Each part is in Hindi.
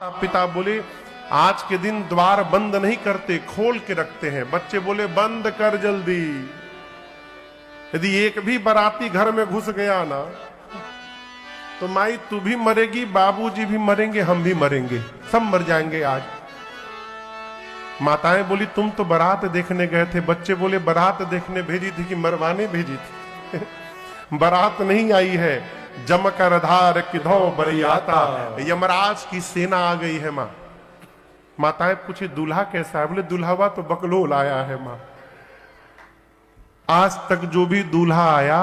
पिता बोले आज के दिन द्वार बंद नहीं करते, खोल के रखते हैं। बच्चे बोले बंद कर जल्दी। यदि एक भी बाराती घर में घुस गया ना तो माई तू भी मरेगी, बाबूजी भी मरेंगे, हम भी मरेंगे, सब मर जाएंगे आज। माताएं बोली तुम तो बारात देखने गए थे। बच्चे बोले बारात देखने भेजी थी कि मरवाने भेजी थी? बारात नहीं आई है, जमकर धार किधो बरियाता, यमराज की सेना आ गई है। माँ माताएं पूछी दूल्हा कैसा है? बोले दूल्हा तो बकलोल आया है। माँ आज तक जो भी दूल्हा आया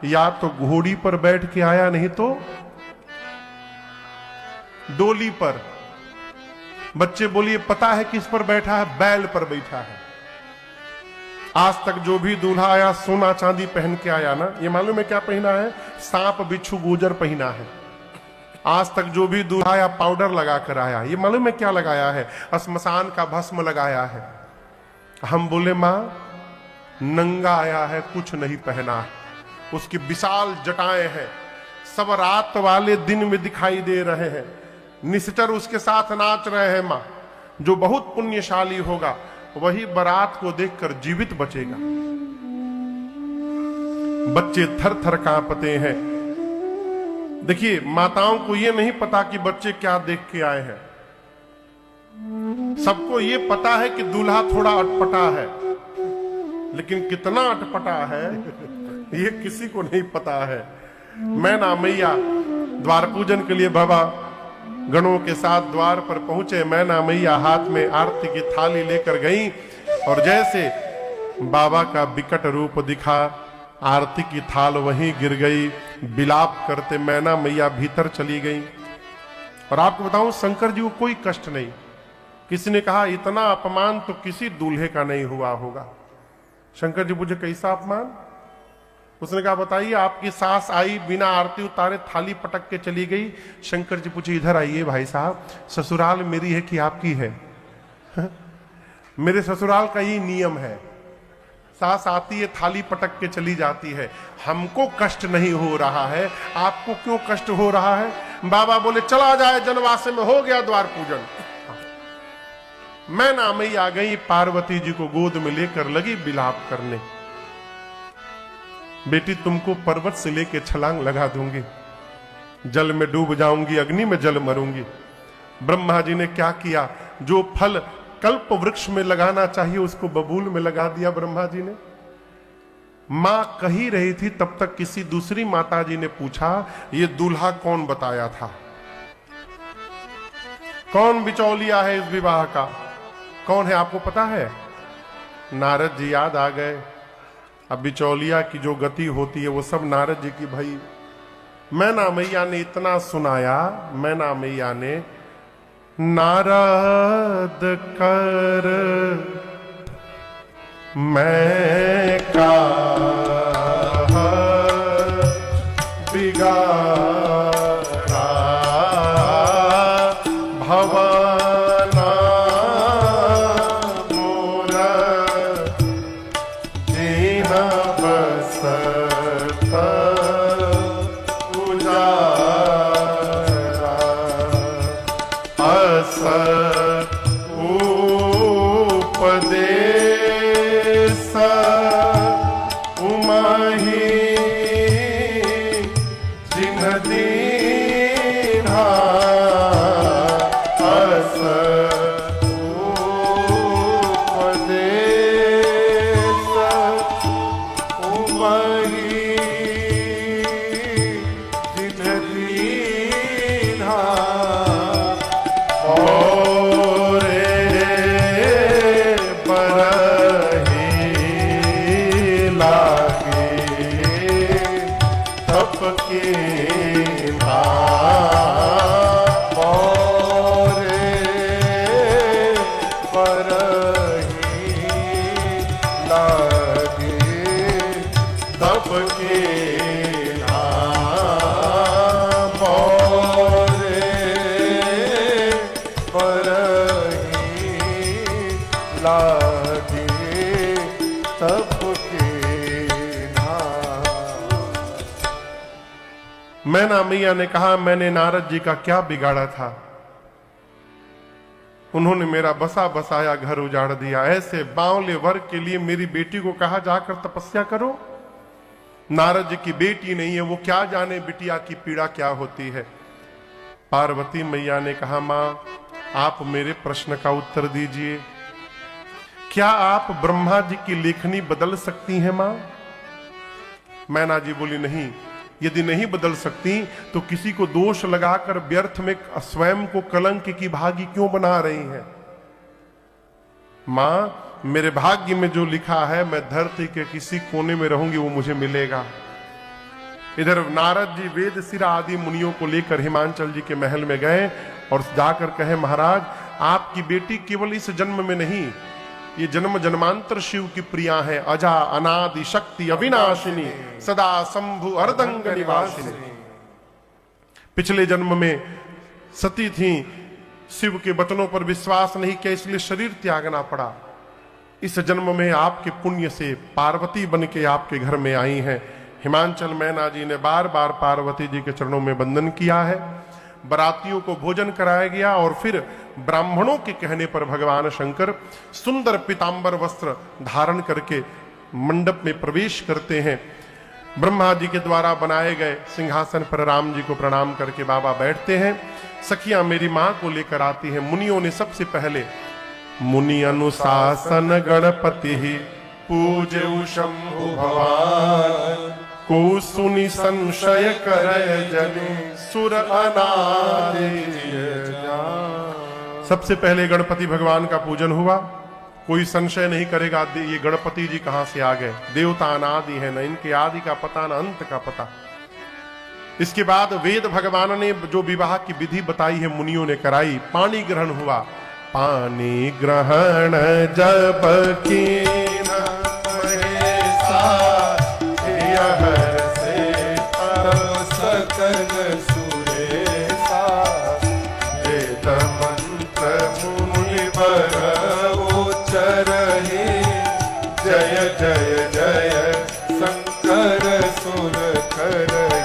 या तो घोड़ी पर बैठ के आया, नहीं तो डोली पर। बच्चे बोलिए पता है किस पर बैठा है? बैल पर बैठा है। आज तक जो भी दूल्हा आया सोना चांदी पहन के आया ना। ये मालूम है क्या पहना है? सांप बिच्छू गुजर पहना है। आज तक जो भी दूल्हा आया पाउडर लगा कर आया। ये मालूम है क्या लगाया है? श्मशान का भस्म लगाया है। हम बोले मां नंगा आया है, कुछ नहीं पहना है। उसकी विशाल जटाएं हैं, सब रात वाले दिन में दिखाई दे रहे हैं। निश्चर उसके साथ नाच रहे हैं। मां जो बहुत पुण्यशाली होगा वही बारात को देखकर जीवित बचेगा। बच्चे थर थर कांपते हैं। देखिए माताओं को यह नहीं पता कि बच्चे क्या देख के आए हैं। सबको यह पता है कि दूल्हा थोड़ा अटपटा है, लेकिन कितना अटपटा है ये किसी को नहीं पता है। मैना मैया द्वार पूजन के लिए बाबा गणों के साथ द्वार पर पहुंचे। मैना मैया हाथ में आरती की थाली लेकर गई और जैसे बाबा का विकट रूप दिखा, आरती की थाल वहीं गिर गई। विलाप करते मैना मैया भीतर चली गई। और आपको बताऊं शंकर जी को कोई कष्ट नहीं। किसी ने कहा इतना अपमान तो किसी दूल्हे का नहीं हुआ होगा। शंकर जी पूछे कैसा अपमान? उसने कहा बताइए आपकी सास आई बिना आरती उतारे थाली पटक के चली गई। शंकर जी पूछे इधर आइए भाई साहब, ससुराल मेरी है कि आपकी है? मेरे ससुराल का ये नियम है, सास आती है थाली पटक के चली जाती है। हमको कष्ट नहीं हो रहा है, आपको क्यों कष्ट हो रहा है? बाबा बोले चला जाए जनवासे में, हो गया द्वार पूजन। मैना मैया आ गई, पार्वती जी को गोद में लेकर लगी विलाप करने। बेटी तुमको पर्वत से लेके छलांग लगा दूंगी, जल में डूब जाऊंगी, अग्नि में जल मरूंगी। ब्रह्मा जी ने क्या किया? जो फल कल्प वृक्ष में लगाना चाहिए उसको बबूल में लगा दिया ब्रह्मा जी ने। मां कही रही थी तब तक किसी दूसरी माता जी ने पूछा ये दूल्हा कौन बताया था? कौन बिचौलिया है इस विवाह का? कौन है आपको पता है? नारद जी याद आ गए। अब बिचौलिया की जो गति होती है वो सब नारद जी की। भाई मैना मैया ने इतना सुनाया। मैना मैया ने नारद कर मैं का बिगाड़ा भवाना मोर दीन बसत उजारा अस उपदेश उमहि जिन दीन्हा अस उपदेश उमहि जिन दीन्हा मैना मैया ने कहा मैंने नारद जी का क्या बिगाड़ा था? उन्होंने मेरा बसा बसाया घर उजाड़ दिया। ऐसे बावले वर्ग के लिए मेरी बेटी को कहा जाकर तपस्या करो। नारद जी की बेटी नहीं है, वो क्या जाने बिटिया की पीड़ा क्या होती है। पार्वती मैया ने कहा, मां आप मेरे प्रश्न का उत्तर दीजिए, क्या आप ब्रह्मा जी की लेखनी बदल सकती हैं मां? मैना जी बोली, नहीं, यदि नहीं बदल सकती तो किसी को दोष लगाकर व्यर्थ में स्वयं को कलंक की भागी क्यों बना रही हैं? मां, मेरे भाग्य में जो लिखा है मैं धरती के किसी कोने में रहूंगी वो मुझे मिलेगा। इधर नारद जी वेद सिरा आदि मुनियों को लेकर हिमांचल जी के महल में गए और जाकर कहे, महाराज आपकी बेटी केवल इस जन्म में नहीं, ये जन्म जन्मांतर शिव की प्रिया है। अजा अनादि शक्ति अविनाशिनी सदा शंभु अर्धंग निवासिनी। पिछले जन्म में सती थी, शिव के वचनों पर विश्वास नहीं किया, इसलिए शरीर त्यागना पड़ा। इस जन्म में आपके पुण्य से पार्वती बन के आपके घर में आई हैं। हिमांचल मैना जी ने बार बार पार्वती जी के चरणों में वंदन किया है। बरातियों को भोजन कराया गया और फिर ब्राह्मणों के कहने पर भगवान शंकर सुंदर पीतांबर वस्त्र धारण करके मंडप में प्रवेश करते हैं। ब्रह्मा जी के द्वारा बनाए गए सिंहासन पर राम जी को प्रणाम करके बाबा बैठते हैं। सखियां मेरी मां को लेकर आती हैं। मुनियों ने सबसे पहले मुनि अनुशासन गणपति ही पूजऊ शंभु भगवान को सुनि संशय करे जने सुर अनादि। सबसे पहले गणपति भगवान का पूजन हुआ। कोई संशय नहीं करेगा ये गणपति जी कहां से आ गए। देवता अनादि है, न इनके आदि का पता न अंत का पता। इसके बाद वेद भगवान ने जो विवाह की विधि बताई है मुनियों ने कराई। पानी ग्रहण हुआ। पानी ग्रहण जब कीना महेशा से तब सकल सुरेशा वेद मंत्र मुनिवर उच्चरहि जय जय जय शंकर सुर करहि।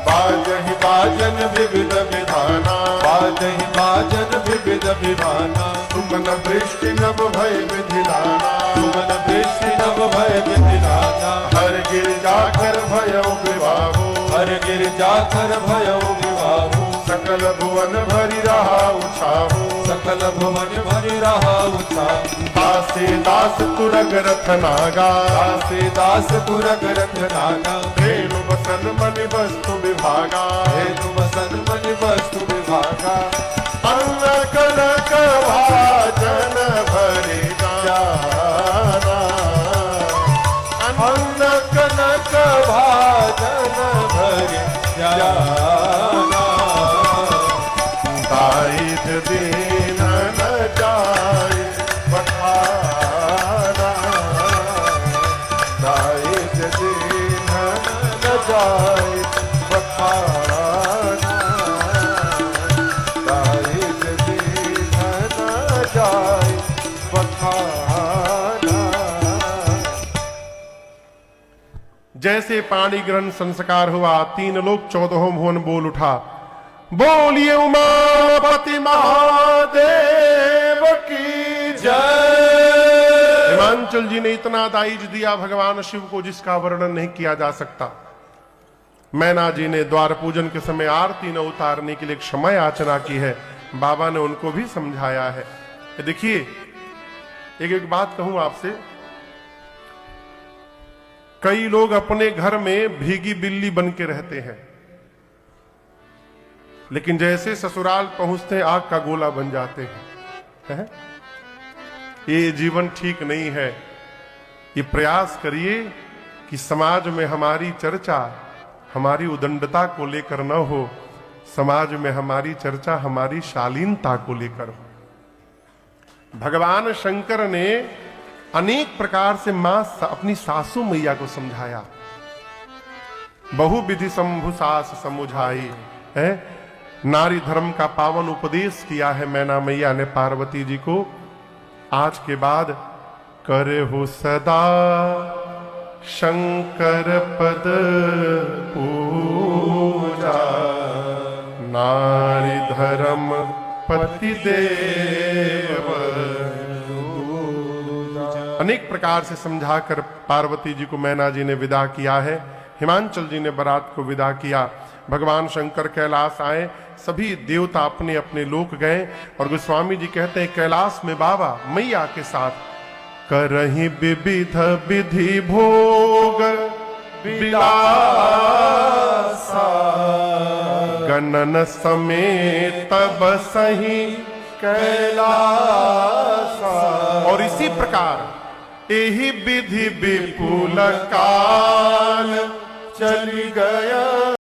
बाजहि बाजन विविध विधाना बाजहि बाजन विविध विधाना सुमन वृष्टि नभ भय विधिलाना सुमन वृष्टि नभ भय विधिलाना। हर गिर जाकर भयो विवाहो हर गिर जाकर भयो विवाहो। सकल भुवन भरि रहा उछाहो सकल भुवन भरि रहा उछाहो। दासे दास तुरग रथ नागा दासे दास तुरग रथ नागा। रेणु बसन मन वस्तु विभागा रेणु बसन मन वस्तु विभागा। अन्न कनक भाजन भरि जाना अन्न कनक भाजन भरि जाना। दारिद दीन न जाय बखाना दारिद दीन न जाय बखाना दारिद दीन न जाय बखाना। जैसे पाणी ग्रहण संस्कार हुआ, 3 लोक 14 भुवन बोल उठा, बोलिए उमापति महादेव की जय। हिमांचल जी ने इतना दाइज दिया भगवान शिव को जिसका वर्णन नहीं किया जा सकता। मैना जी ने द्वार पूजन के समय आरती न उतारने के लिए क्षमा याचना की है। बाबा ने उनको भी समझाया है। देखिए एक बात कहूं आपसे, कई लोग अपने घर में भीगी बिल्ली बन के रहते हैं, लेकिन जैसे ससुराल पहुंचते आग का गोला बन जाते हैं। ये जीवन ठीक नहीं है। ये प्रयास करिए कि समाज में हमारी चर्चा हमारी उदंडता को लेकर न हो, समाज में हमारी चर्चा हमारी शालीनता को लेकर हो। भगवान शंकर ने अनेक प्रकार से मां अपनी सासू मैया को समझाया। बहुविधि शंभु सास समुझाई है। नारी धर्म का पावन उपदेश किया है मैना मैया ने पार्वती जी को। आज के बाद करे हो सदा शंकर पद पूजा। नारी धर्म पति देव। अनेक प्रकार से समझाकर पार्वती जी को मैना जी ने विदा किया है। हिमांचल जी ने बारात को विदा किया। भगवान शंकर कैलाश आए, सभी देवता अपने अपने लोक गए और गोस्वामी जी कहते हैं कैलाश में बाबा मैया के साथ करहि विविध विधि भोग विलासा, गणन समेत बसहि कैलासा। और इसी प्रकार यही विधि विपुल काल चली गया।